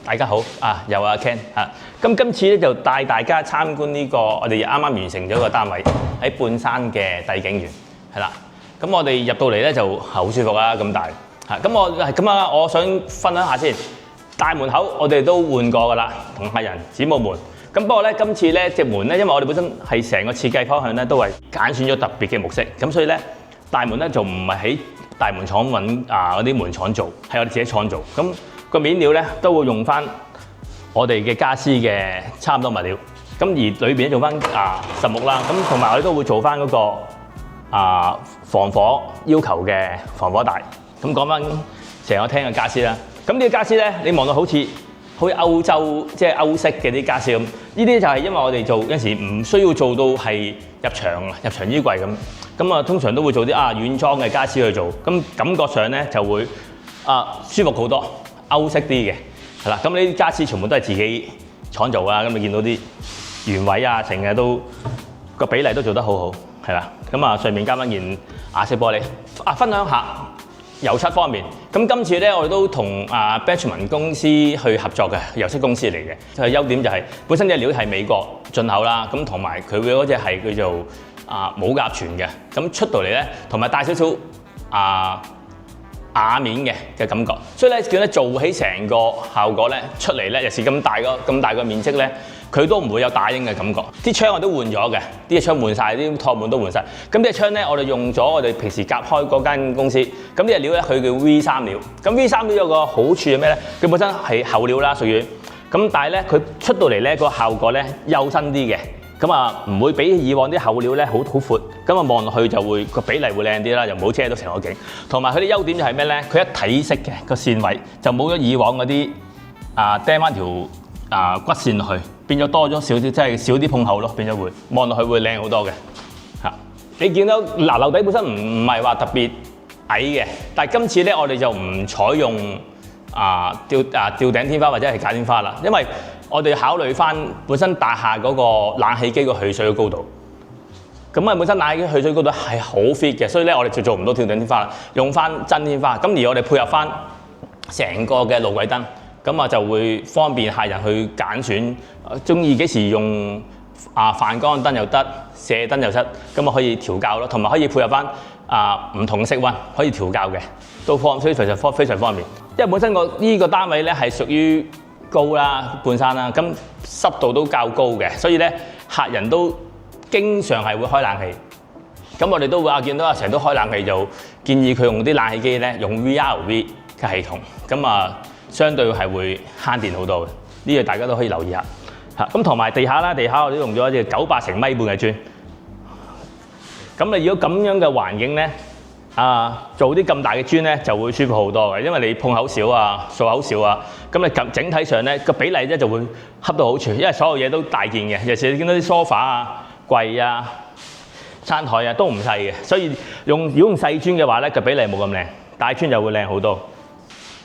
大家好又阿 Ken 咁今次咧就帶大家參觀呢個我哋啱啱完成咗個單位喺半山嘅帝景園，係啦。咁我哋入到嚟咧就好舒服啦，咁大咁我想分享下先。大門口我哋都換過噶啦，同客人子母門。咁不過咧今次咧隻門咧，因為我哋本身係成個設計方向咧都係揀選咗特別嘅木色，咁所以咧大門咧就唔係喺大門廠揾嗰啲門廠做，係我哋自己創造。咁個面料咧都會用翻我哋嘅家私嘅差唔多物料，咁而裏邊做翻實木啦，咁同埋我哋都會做翻嗰個防火要求嘅防火帶。咁講翻成個廳嘅家私啦，咁呢個家私咧，你望到好似歐洲即係歐式嘅啲家私咁，呢啲就係因為我哋做有陣時唔需要做到係入牆衣櫃咁通常都會做啲軟裝嘅家私去做，咁感覺上咧就會舒服好多，歐式啲嘅係啦。咁呢啲家私全部都係自己廠做啊，咁你見到啲原位成日都個比例都做得好好，係啦。咁上面加翻件亞式玻璃。分享下油漆方面，咁今次咧我哋都同Benjamin 公司去合作嘅油漆公司嚟嘅，就係優點就係本身隻料係美國進口啦，咁同埋佢嗰隻係叫做冇甲醛嘅，咁出到嚟咧同埋帶少少瓦面嘅感覺，所以咧見得做起成個效果咧出嚟咧，尤其是咁大個面積咧，佢都唔會有打影嘅感覺。啲窗我都換咗嘅，啲窗換晒，啲托盤都換晒。咁呢隻窗咧，我哋用咗我哋平時夾開嗰間公司。咁呢隻料咧，佢叫 V3 料。咁 V3 料有個好處係咩咧？佢本身係厚料啦，屬於。咁但係咧，佢出到嚟咧個效果咧幼身啲嘅。咁唔會比以往啲厚料咧好闊，咁望落去就會個比例會靚啲啦，又唔好遮到成個景。同埋佢啲優點就係咩咧？佢一體式嘅個線位就冇咗以往嗰啲釘翻條骨線落去，變咗多咗少啲，即係少啲碰口咯，變咗會望落去會靚好多嘅嚇。你見到樓底本身唔係話特別矮嘅，但係今次咧我哋就唔採用吊頂天花或者係假天花啦，因為我哋考慮翻本身大廈嗰個冷氣機個去水嘅高度，咁本身冷氣機去水高度係好 fit 嘅，所以咧我哋就做唔到吊頂天花啦，用翻真天花。咁而我哋配合翻成個嘅路軌燈，咁就會方便客人去揀選，中意幾時用泛光燈又得，射燈又得，咁可以調校咯，同埋可以配合翻唔同嘅色溫，可以調校嘅，都非常方便。因為本身呢個單位咧係屬於高啦，半山啦，咁濕度都較高嘅，所以咧客人都經常係會開冷氣。咁我哋都會見到成日都開冷氣，就建議佢用啲冷氣機咧，用 VRV 嘅系統，咁相對係會慳電好多嘅。呢個大家都可以留意下嚇。咁同埋地下啦，地下我哋用咗一隻98乘米半嘅磚。咁如果咁樣嘅環境咧，做啲咁大嘅磚咧就會舒服好多嘅，因為你碰口少掃口少咁你整體上咧個比例咧就會恰到好處，因為所有嘢都大件嘅，尤其是你見到啲梳化櫃餐台都唔細嘅，所以如果用細磚嘅話咧個比例冇咁靚，大磚就會靚好多。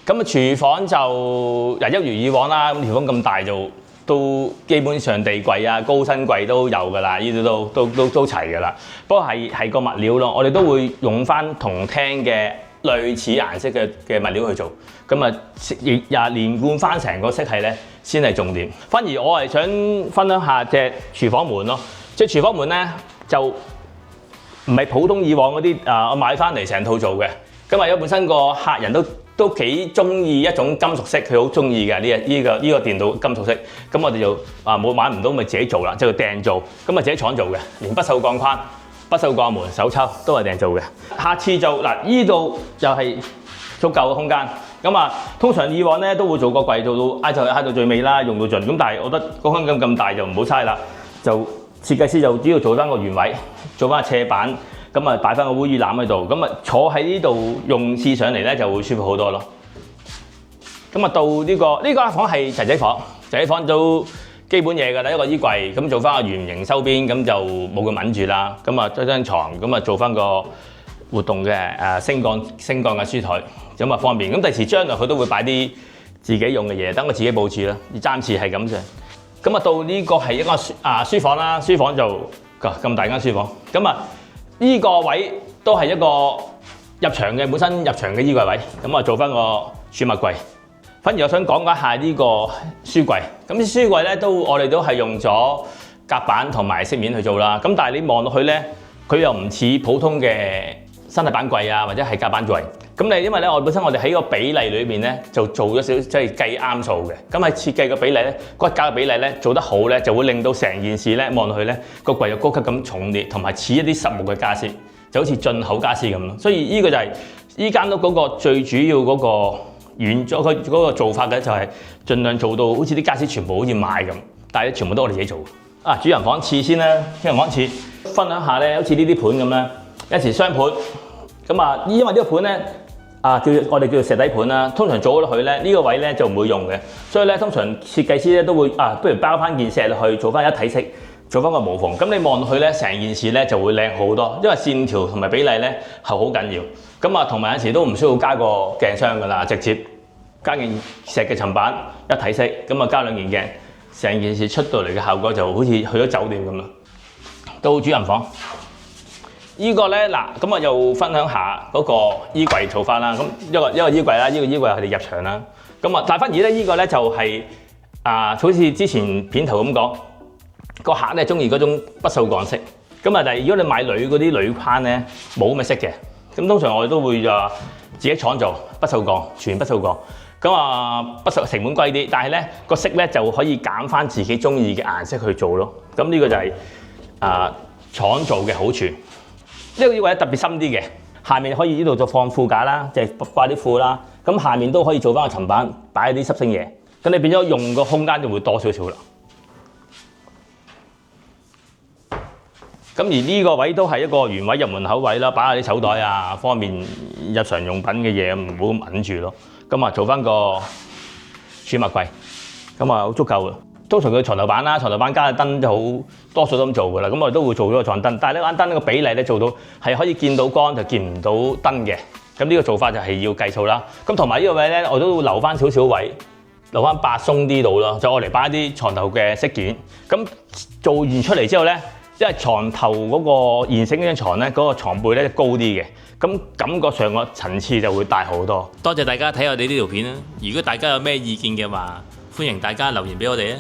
咁廚房就一如以往啦，咁廚房咁大就都基本上地櫃高身櫃都有㗎啦，呢啲都齊㗎啦。不過係個物料咯，我哋都會用翻同廳嘅類似顏色嘅物料去做，咁連貫翻成個色系咧先係重點。反而我係想分享下隻廚房門咯，即係廚房門咧就唔係普通以往嗰啲我買翻嚟成套做嘅，因為本身個客人都幾中意一種金屬色，佢好中意嘅呢個電鍍金屬色。咁我哋就冇買唔到，咪自己做啦，即係訂做，咁自己廠做嘅，連不鏽鋼框、不鏽鋼門、手抽都係訂做嘅。下次就呢度就係足夠嘅空間。咁通常以往咧都會做個櫃做到就喺到最尾啦，用到盡。咁但係我覺得個空間咁大就唔好嘥啦，就設計師就只要做翻個原位，做翻個斜板。咁擺翻個烏衣籃喺度，咁坐喺呢度用試上嚟咧就會舒服好多咯。咁到呢個房係仔仔房，仔仔房都基本嘢㗎啦，一個衣櫃，咁做翻個圓形收邊，咁就冇咁抿住啦。咁張床，咁做翻個活動嘅升降嘅書台，咁方便。咁第時將來佢都會擺啲自己用嘅嘢，等我自己佈置啦。暫時係咁啫。咁到呢個係一個書房啦，書房就咁大間書房，呢個位都係一個入牆嘅本身入牆嘅衣櫃位，做翻個儲物櫃，反而我想講一下呢個書櫃。咁啲書櫃咧我哋都係用咗夾板同埋飾面去做啦。咁但係你望落去咧，佢又唔似普通嘅身體板櫃啊，或者係夾板櫃。咁因為咧，本身我哋喺個比例裏面咧就做咗少少，即係計啱數嘅。咁喺設計個比例咧，骨架嘅比例咧做得好咧，就會令到成件事咧望落去咧個櫃又高級咁重烈，同埋似一啲實木嘅傢俬，就好似進口傢俬咁咯。所以呢個就係依間屋嗰個最主要嗰個佢嗰個做法嘅，就係盡量做到好似啲傢俬全部好似買咁，但係全部都我哋自己做。主人房廁先啦，主人房廁分享下咧，好似呢啲盤咁啦，一時雙盤。咁因為呢個盤咧我哋叫做石底盤啦，通常做落去咧呢個位咧就唔會用嘅，所以咧通常設計師咧都會不如包翻件石落去做翻一體式，做翻個無縫。咁你望落去咧，成件事咧就會靚好多，因為線條同埋比例咧係好緊要。咁同埋有時都唔需要加個鏡箱噶啦，直接加件石嘅層板一體式，咁加兩件鏡，成件事出到嚟嘅效果就好似去咗酒店咁啦。到主人房。呢個咧咁又分享下嗰個衣櫃做法啦。咁一個衣櫃啦，呢個衣櫃係我哋入場啦。但係反而咧呢個咧就係好似之前片頭咁講，個客咧中意嗰種不鏽鋼色。但係如果你買鋁嗰啲鋁框咧冇咁嘅色嘅，咁通常我哋都會自己廠做不鏽鋼，全不鏽鋼。不鏽成本貴啲，但係咧個色咧就可以揀翻自己中意嘅顏色去做咯。咁呢個就係廠做嘅好處。呢個衣櫃特別深啲嘅，下面可以呢度就放褲架啦，即係掛啲褲啦。咁下面都可以做翻個層板，擺啲濕性嘢。咁你變咗用個空間就會多少少啦。咁而呢個位都係一個原位入門口位啦，擺下啲手袋啊，方便日常用品嘅嘢唔好咁揞住咯。做翻個儲物櫃，好足夠嘅。通常佢床頭板啦，床頭板加嘅燈就好多數都咁做㗎啦。咁我哋都會做咗個床燈，但係呢間燈個比例咧做到係可以見到光就見唔到燈嘅。咁呢個做法就係要計數啦。咁同埋呢個位咧，我都會留翻少少位，留翻白鬆啲度咯，就我嚟擺一啲床頭嘅飾件。咁做完出嚟之後咧，因為床頭嗰個現成嗰張床咧，嗰個床背咧高啲嘅，咁感覺上個層次就會大好多。多謝大家睇我哋呢條片啦！如果大家有咩意見嘅話，歡迎大家留言俾我哋啊！